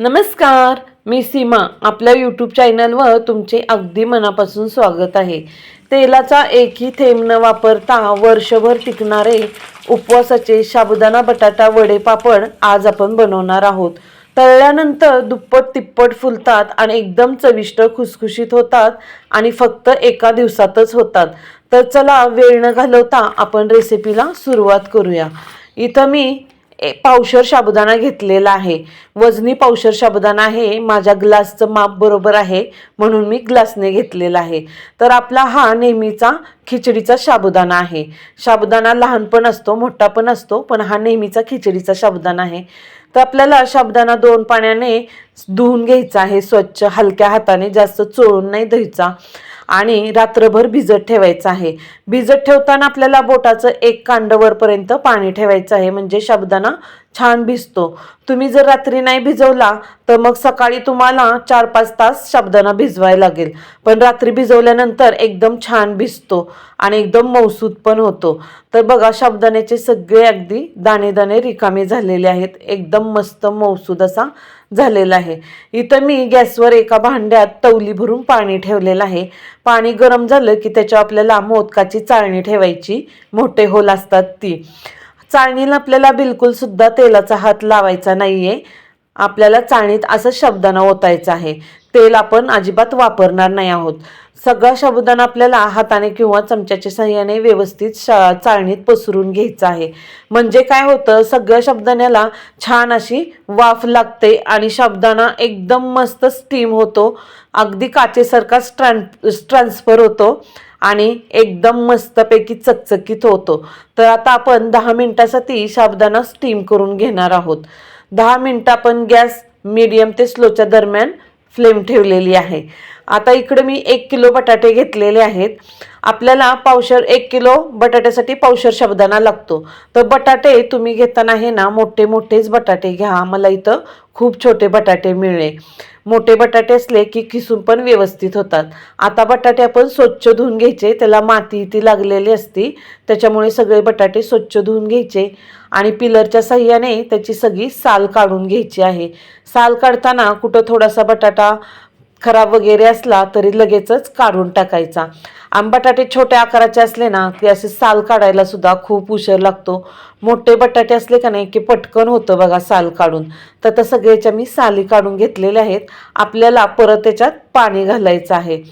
नमस्कार, मी सीमा. आपल्या यूट्यूब चॅनलवर तुमचे अगदी मनापासून स्वागत आहे. तेलाचा एकही थेंब न वापरता वर्षभर टिकणारे उपवासाचे साबुदाणा बटाटा वडे पापड आज आपण बनवणार आहोत. तळल्यानंतर दुप्पट तिप्पट फुलतात आणि एकदम चविष्ट खुसखुशीत होतात आणि फक्त एका दिवसातच होतात. तर चला वेळ न घालवता आपण रेसिपीला सुरुवात करूया. इथं मी पावशर साबुदाणा घेतलेला आहे. वजनी पावशर साबुदाणा आहे. माझ्या ग्लासचं माप बरोबर आहे म्हणून मी ग्लासने घेतलेला आहे. तर आपला हा नेहमीचा खिचडीचा साबुदाणा आहे. साबुदाणा लहान पण असतो, मोठा पण असतो, पण हा नेहमीचा खिचडीचा साबुदाणा आहे. तर आपल्याला साबुदाणा 2 पाण्याने धुवून घ्यायचा आहे स्वच्छ, हलक्या हाताने, जास्त चोळून नाही धुवायचा आणि रात्रभर भिजत ठेवायचं आहे. भिजत ठेवताना आपल्याला बोटाचं 1 कांड वरपर्यंत पाणी ठेवायचं आहे, म्हणजे साबुदाणा छान भिजतो. तुम्ही जर रात्री नाही भिजवला तर मग सकाळी तुम्हाला 4-5 तास साबुदाणा भिजवायला लागेल. पण रात्री भिजवल्यानंतर एकदम छान भिजतो आणि एकदम मऊसूत पण होतो. तर बघा, साबुदाण्याचे सगळे अगदी दाणे दाणे रिकामे झालेले आहेत. एकदम मस्त मऊसूद असा झालेला आहे. इथं मी गॅसवर एका भांड्यात तवली भरून पाणी ठेवलेलं आहे. पाणी गरम झालं की त्याच्यावर आपल्याला मोदकाची चाळणी ठेवायची, मोठे होल असतात ती. चाळणीला आपल्याला बिलकुल सुद्धा तेलाचा हात लावायचा नाहीये. आपल्याला चाळणीत असं साबुदाणा ओतायचा आहे. तेल आपण अजिबात वापरणार नाही आहोत. सगळा साबुदाणा आपल्याला हाताने किंवा चमच्याच्या साहाय्याने व्यवस्थित चाळणीत पसरून घ्यायचा आहे. म्हणजे काय होतं, सगळ्या साबुदाण्याला छान अशी वाफ लागते आणि साबुदाणा एकदम मस्त स्टीम होतो, अगदी काचेसारखा ट्रान्सफर होतो आणि एकदम मस्तपैकी चकचकीत होतो. तर आता आपण 10 मिनिटासाठी साबुदाणा स्टीम करून घेणार आहोत. 10 मिनिटं आपण गॅस मीडियम ते स्लोच्या दरम्यान फ्लेम ठेवलेली आहे. आता इकडे मी 1 किलो बटाटे घेतलेले आहेत. आपल्याला 1 किलो बटाट्यासाठी पावशर साबुदाणा लागतो. तर बटाटे तुम्ही घेताना आहे ना, मोठे मोठेच बटाटे घ्या. मला इथं खूप छोटे बटाटे मिळले. मोठे बटाटे असले की किसून पण व्यवस्थित होतात. आता बटाटे आपण स्वच्छ धुवून घ्यायचे. त्याला माती ती लागलेली असती, त्याच्यामुळे सगळे बटाटे स्वच्छ धुवून घ्यायचे आणि पिलरच्या साहाय्याने त्याची सगळी साल काढून घ्यायची आहे. साल काढताना कुठं थोडासा बटाटा खराब वगैरे असला तरी लगेचच काढून टाकायचा. बटाटे छोट्या आकाराचे असले ना की असे साल काढायला सुद्धा खूप उशीर लागतो. मोठे बटाटे असले का नाही की पटकन होतं बघा साल काढून. तर सगळ्याच्या मी साली काढून घेतलेल्या आहेत. आपल्याला परत त्याच्यात पाणी घालायचं आहे.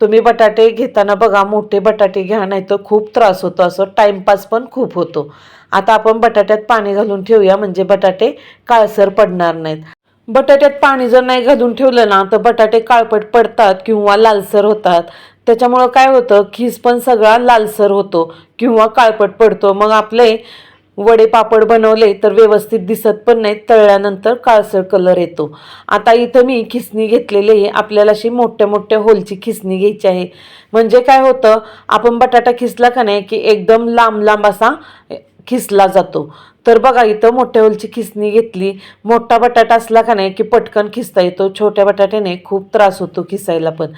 तुम्ही बटाटे घेताना बघा, मोठे बटाटे घ्या, नाही तर खूप त्रास होतो, असं टाईमपास पण खूप होतो. आता आपण बटाट्यात पाणी घालून ठेवूया, म्हणजे बटाटे काळसर पडणार नाहीत. बटाट्यात पाणी जर नाही घालून ठेवलं ना तर बटाटे काळपट पडतात किंवा लालसर होतात. त्याच्यामुळं काय होतं, खीस पण सगळा लालसर होतो किंवा काळपट पडतो. मग आपले वडे पापड बनवले तर व्यवस्थित दिसत पण नाहीत, तळल्यानंतर काळसर कलर येतो. आता इथं मी खिसणी घेतलेली आहे. आपल्याला अशी मोठ्या मोठ्या होलची खिसणी घ्यायची आहे. म्हणजे काय होतं, आपण बटाटा खिसला का नाही की एकदम लांब लांब असा खिसला जातो. तर बघा, इथं मोठ्या होलची खिसणी घेतली. मोठा बटाटा असला का नाही की पटकन खिसता येतो. छोट्या बटाट्याने खूप त्रास होतो खिसायला पण.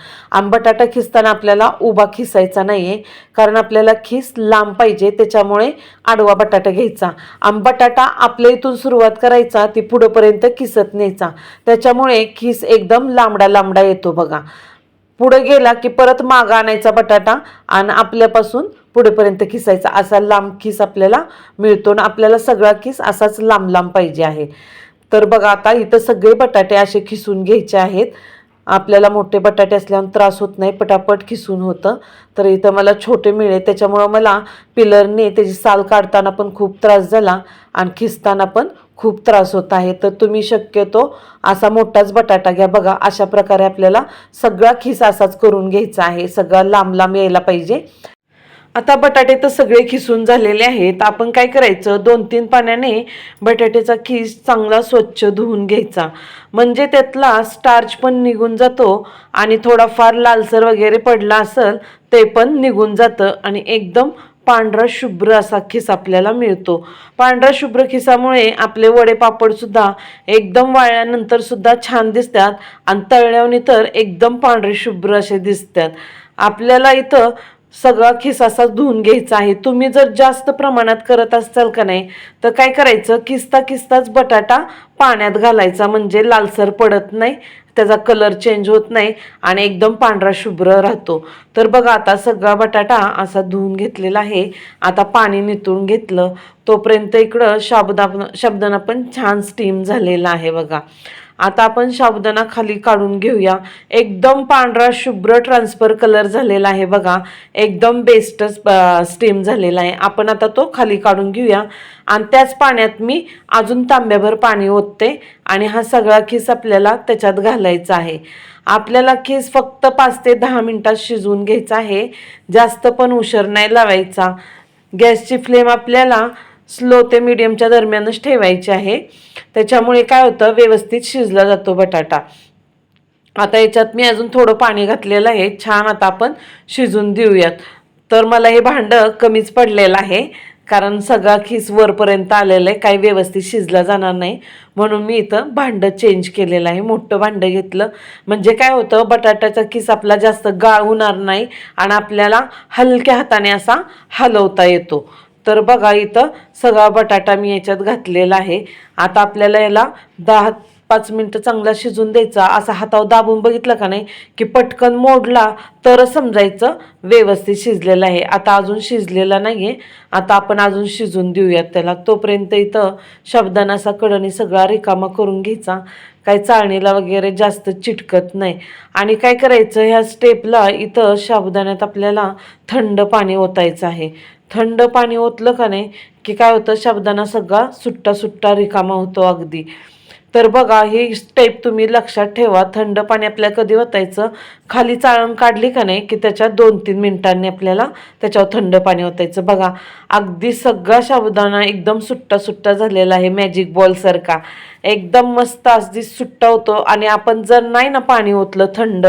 बटाटा खिसताना आपल्याला उभा खिसायचा नाही आहे, कारण आपल्याला खिस लांब पाहिजे, त्याच्यामुळे आडवा बटाटा घ्यायचा. बटाटा आपल्या इथून सुरुवात करायचा, ती पुढंपर्यंत खिसत न्यायचा. त्याच्यामुळे खिस एकदम लांबडा लांबडा येतो बघा. पुढे गेला की परत मागं आणायचा बटाटा आणि आपल्यापासून पुढेपर्यंत खिसायचा. असा लांब खिस आपल्याला मिळतो ना. आपल्याला सगळा खिस असाच लांब लांब पाहिजे आहे. तर बघा, आता इथं सगळे बटाटे असे खिसून घ्यायचे आहेत. आपल्याला मोठे बटाटे असल्यावर त्रास होत नाही, पटापट खिसून होतं. तर इथं मला छोटे मिळले, त्याच्यामुळं मला पिलरने त्याची साल काढताना पण खूप त्रास झाला आणि खिसताना पण खूप त्रास होत आहे. तर तुम्ही शक्यतो असा मोठाच बटाटा घ्या. बघा, अशा प्रकारे आपल्याला सगळा खिस असाच करून घ्यायचा आहे. सगळा लांब लांब यायला पाहिजे. आता बटाटे तर सगळे खिसून झालेले आहेत. आपण काय करायचं, 2-3 पाण्याने बटाट्याचा खिस चांगला स्वच्छ धुवून घ्यायचा, म्हणजे त्यातला स्टार्च पण निघून जातो आणि थोडाफार लालसर वगैरे पडला असेल ते पण निघून जातं आणि एकदम पांढरा शुभ्र असा खिस आपल्याला मिळतो. पांढरा शुभ्र खिसामुळे आपले वडे पापड सुद्धा एकदम वाळल्यानंतर सुद्धा छान दिसतात आणि तळल्यावर तर एकदम पांढरे शुभ्र असे दिसतात. आपल्याला इथं सगळा खिस असा धुवून घ्यायचा आहे. तुम्ही जर जास्त प्रमाणात करत असाल का नाही तर काय करायचं, किस्ता किस्ताच बटाटा पाण्यात घालायचा, म्हणजे लालसर पडत नाही, त्याचा कलर चेंज होत नाही आणि एकदम पांढरा शुभ्र राहतो. तर बघा आता सगळा बटाटा असा धुवून घेतलेला आहे. आता पाणी नितळून घेतलं. तोपर्यंत इकडं साबुदाणा पण छान स्टीम झालेला आहे बघा. आता आपण साबुदाणा खाली काढून घेऊया. एकदम पांढरा शुभ्र ट्रान्सफर कलर झालेला आहे बघा. एकदम बेस्टच स्टीम झालेला आहे. आपण आता तो खाली काढून घेऊया आणि त्याच पाण्यात मी अजून तांब्याभर पाणी ओतते आणि हा सगळा खिस आपल्याला त्याच्यात घालायचा आहे. आपल्याला खिस फक्त 5 ते 10 मिनिटात शिजवून घ्यायचा आहे. जास्त पण उशीर नाही लावायचा. गॅसची फ्लेम आपल्याला स्लो ते मीडियमच्या दरम्यानच ठेवायची आहे. त्याच्यामुळे काय होतं, व्यवस्थित शिजला जातो बटाटा. आता याच्यात मी अजून थोडं पाणी घातलेलं आहे. छान आता आपण शिजून देऊयात. तर मला हे भांडं कमीच पडलेलं आहे, कारण सगळा खिस वरपर्यंत आलेला आहे, काही व्यवस्थित शिजला जाणार नाही, म्हणून मी इथं भांडं चेंज केलेलं आहे. मोठं भांडं घेतलं म्हणजे काय होतं, बटाट्याचा खिस आपला जास्त गाळ होणार नाही आणि आपल्याला हलक्या हाताने असा हलवता येतो. तर बघा इथं सगळा बटाटा मी याच्यात घातलेला आहे. आता आपल्याला याला 10-5 मिनटं चांगला शिजून द्यायचा. असा हातावर दाबून बघितलं का नाही की पटकन मोडला तर समजायचं व्यवस्थित शिजलेलं आहे. आता अजून शिजलेला नाही आहे. आता आपण अजून शिजून देऊयात त्याला. तोपर्यंत इथं साबुदाणा असा कढणी सगळा रिकामा करून घ्यायचा. काही चाळणीला वगैरे जास्त चिटकत नाही. आणि काय करायचं, ह्या स्टेपला इथं साबुदाण्यात आपल्याला थंड पाणी ओतायचं आहे. थंड पाणी ओतलं का नाही की काय होतं, साबुदाणा सगळा सुट्टा सुट्टा रिकामा होतो अगदी. तर बघा ही स्टेप तुम्ही लक्षात ठेवा. थंड पाणी आपल्याला कधी ओतायचं, खाली चाळण काढली का नाही की त्याच्यात 2-3 मिनिटांनी आपल्याला त्याच्यावर थंड पाणी ओतायचं. बघा अगदी सगळा साबुदाणा एकदम सुट्टा सुट्टा झालेला आहे, मॅजिक बॉल सारखा एकदम मस्त अगदी सुट्टा होतो. आणि आपण जर नाही ना पाणी ओतलं थंड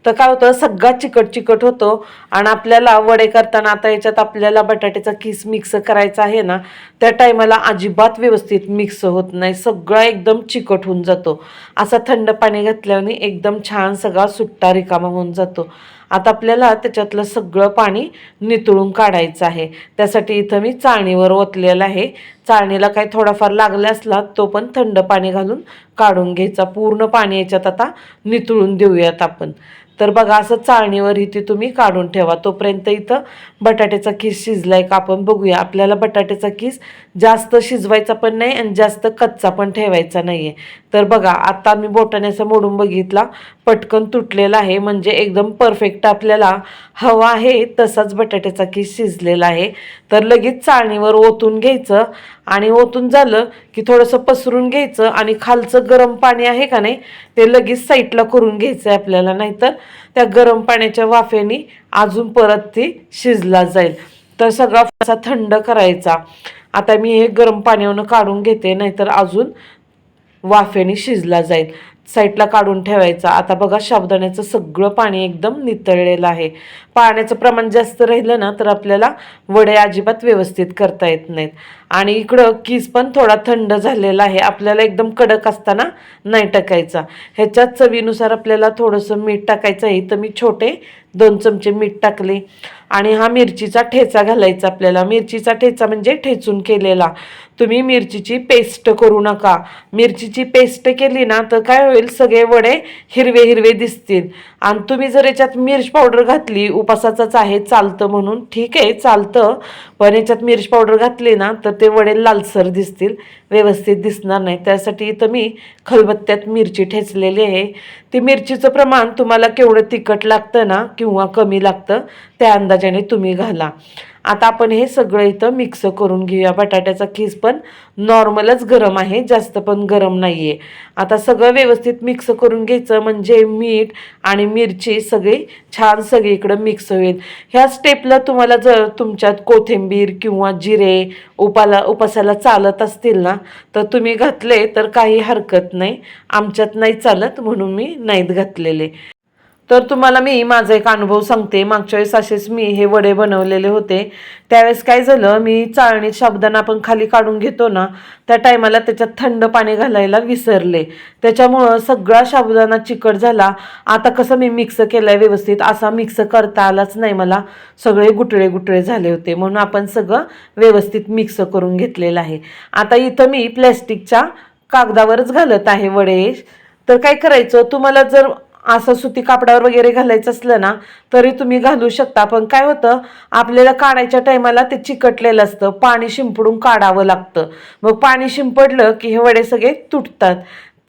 तर काय होतं, सगळा चिकट चिकट होतो. आणि आपल्याला वडे करताना आता याच्यात आपल्याला बटाट्याचा किस मिक्स करायचा आहे ना, त्या टायमाला अजिबात व्यवस्थित मिक्स होत नाही, सगळा एकदम चिकट होऊन जातो. असा थंड पाणी घातल्याने एकदम छान सगळा सुट्टा रिकामा होऊन जातो. आता आपल्याला त्याच्यातलं सगळं पाणी नितळून काढायचं आहे. त्यासाठी इथं मी चाळणीवर ओतलेलं आहे. चाळणीला काही थोडाफार लागला असला तो पण थंड पाणी घालून काढून घ्यायचा. पूर्ण पाणी याच्यात आता नितळून देऊयात आपण. तर बघा असं चाळणीवर इथे तुम्ही काढून ठेवा. तोपर्यंत इथं बटाट्याचा किस शिजलाय का आपण बघूया. आपल्याला बटाट्याचा किस जास्त शिजवायचा पण नाही आणि जास्त कच्चा पण ठेवायचा नाही आहे. तर बघा आता मी बोटाने असं मोडून बघितला, पटकन तुटलेला आहे, म्हणजे एकदम परफेक्ट आपल्याला हवा आहे तसाच बटाट्याचा किस शिजलेला आहे. तर लगेच चाळणीवर ओतून घ्यायचं आणि ओतून झालं की थोडंसं पसरून घ्यायचं आणि खालचं गरम पाणी आहे का नाही ते लगेच साईडला करून घ्यायचं आहे आपल्याला, नाहीतर त्या गरम पाण्याच्या वाफेने अजून परत ती शिजला जाईल. तर सगळा असा थंड करायचा. आता मी हे गरम पाण्यावरून काढून घेते, नाहीतर अजून वाफेने शिजला जाईल. साईडला काढून ठेवायचा. आता बघा साबुदाण्याचं सगळं पाणी एकदम नितळलेलं आहे. पाण्याचं प्रमाण जास्त राहिलं ना तर आपल्याला वडे अजिबात व्यवस्थित करता येत नाहीत. आणि इकडं किस पण थोडा थंड झालेला आहे. आपल्याला एकदम कडक असताना नाही टाकायचा. ह्याच्यात चवीनुसार आपल्याला थोडंसं मीठ टाकायचं आहे. तर मी छोटे 2 चमचे मीठ टाकले. आणि हा मिरचीचा ठेचा घालायचा आपल्याला. मिरचीचा ठेचा म्हणजे ठेचून केलेला. तुम्ही मिरचीची पेस्ट करू नका. मिरचीची पेस्ट केली ना तर काय होईल, सगळे वडे हिरवे हिरवे दिसतील. आणि तुम्ही जर याच्यात मिरच पावडर घातली, उपासाचंच आहे चालतं म्हणून, ठीक आहे चालतं, पण याच्यात मिरच पावडर घातली ना तर ते वडे लालसर दिसतील, व्यवस्थित दिसणार नाही. त्यासाठी इथं मी खलबत्त्यात मिरची ठेचलेली आहे. ती मिरचीचं प्रमाण तुम्हाला केवढं तिखट लागतं ना किंवा कमी लागतं त्या अंदाजाने तुम्ही घाला. आता आपण हे सगळं इथं मिक्स करून घेऊया. बटाट्याचा खिस पण नॉर्मलच गरम आहे, जास्त पण गरम नाही आहे. आता सगळं व्यवस्थित मिक्स करून घ्यायचं, म्हणजे मीठ आणि मिरची सगळी छान सगळीकडं मिक्स होईल. ह्या स्टेपला तुम्हाला जर तुमच्यात कोथिंबीर किंवा जिरे उपासाला चालत असतील ना तर तुम्ही घातले तर काही हरकत नाही. आमच्यात नाही चालत म्हणून मी नाहीत घातलेले. तर तुम्हाला मी माझा एक अनुभव सांगते. मागच्या वेळेस असेच मी हे वडे बनवलेले होते. त्यावेळेस काय झालं, मी चाळणीत साबुदाणा आपण खाली काढून घेतो ना, त्या टायमाला त्याच्यात थंड पाणी घालायला विसरले. त्याच्यामुळं सगळा साबुदाणा चिकट झाला. आता कसं मी मिक्स केलाय व्यवस्थित, असा मिक्स करता आलाच नाही मला. सगळे गुटळे गुटळे झाले होते, म्हणून आपण सगळं व्यवस्थित मिक्स करून घेतलेलं आहे. आता इथं मी प्लॅस्टिकच्या कागदावरच घालत आहे वडे. तर काय करायचं, तुम्हाला जर असं सुती कापडावर वगैरे घालायचं असलं ना, तरी तुम्ही घालू शकता. पण काय होतं, आपल्याला काढायच्या टायमाला ते चिकटलेलं असतं, पाणी शिंपडून काढावं लागतं. मग पाणी शिंपडलं की हे वडे सगळे तुटतात.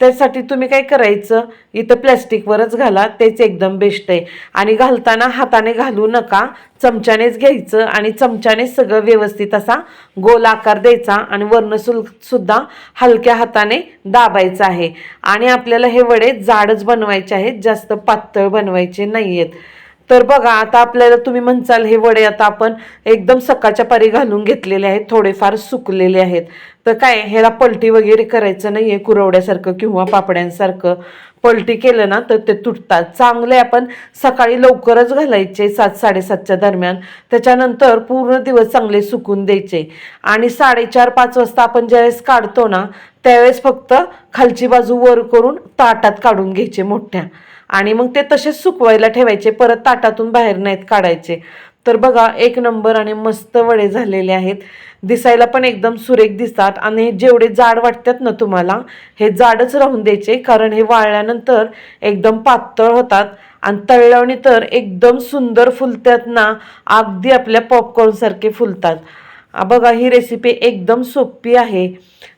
त्यासाठी तुम्ही काय करायचं, इथं प्लॅस्टिकवरच घाला, तेच एकदम बेस्ट आहे. आणि घालताना हाताने घालू नका, चमच्यानेच घ्यायचं आणि चमच्यानेच सगळं व्यवस्थित असा गोल आकार द्यायचा आणि वरनं सुद्धा हलक्या हाताने दाबायचं आहे. आणि आपल्याला हे वडे जाडच बनवायचे आहेत, जास्त पातळ बनवायचे नाही आहेत. तर बघा, आता आपल्याला तुम्ही म्हणसाल हे वडे आता आपण एकदम सकाळच्या पारी घालून घेतलेले आहेत, थोडेफार सुकलेले आहेत. तर काय, ह्याला पलटी वगैरे करायचं नाही आहे कुरवड्यासारखं किंवा पापड्यांसारखं. पलटी केलं ना तर ते तुटतात. चांगले आपण सकाळी लवकरच घालायचे, 7-7:30च्या दरम्यान. त्याच्यानंतर पूर्ण दिवस चांगले सुकून द्यायचे. आणि 4:30-5 वाजता आपण ज्यावेळेस काढतो ना, त्यावेळेस फक्त खालची बाजू वर करून ताटात काढून घ्यायचे मोठ्या, आणि मग ते तसेच सुकवायला ठेवायचे, परत ताटातून बाहेर नाहीत काढायचे. तर बघा, एक नंबर आणि मस्त वडे झालेले आहेत. दिसायला पण एकदम सुरेख दिसतात. आणि जेवढे जाड वाटतात ना तुम्हाला, हे जाडच राहून द्यायचे, कारण हे वाळल्यानंतर एकदम पातळ होतात. आणि तळल्याने तर एकदम सुंदर फुलतात ना, अगदी आपल्या पॉपकॉर्न सारखे फुलतात. बघा, ही रेसिपी एकदम सोपी आहे.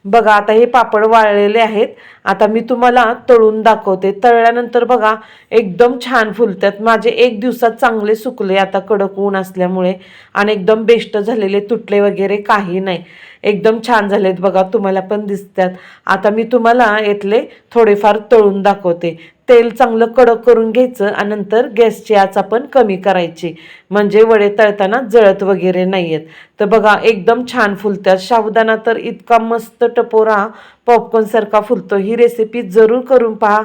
बघा, आता हे पापड वाळलेले आहेत. आता मी तुम्हाला तळून दाखवते. तळल्यानंतर बघा एकदम छान फुलतात. माझे 1 दिवसात चांगले सुकले, आता कडक ऊन असल्यामुळे. आणि एकदम बेस्ट झालेले, तुटले वगैरे काही नाही, एकदम छान झालेत. बघा, तुम्हाला पण दिसतात. आता मी तुम्हाला यातले थोडेफार तळून दाखवते. तेल चांगलं कडक करून घ्यायचं आणि नंतर गॅसची आच आपण कमी करायची, म्हणजे वडे तळताना जळत वगैरे नाही आहेत. तर बघा, एकदम छान फुलतात. साबुदाणा तर इतका मस्त टपोरा पॉपकॉर्न सारखा फुलतो. ही रेसिपी जरूर करून पहा.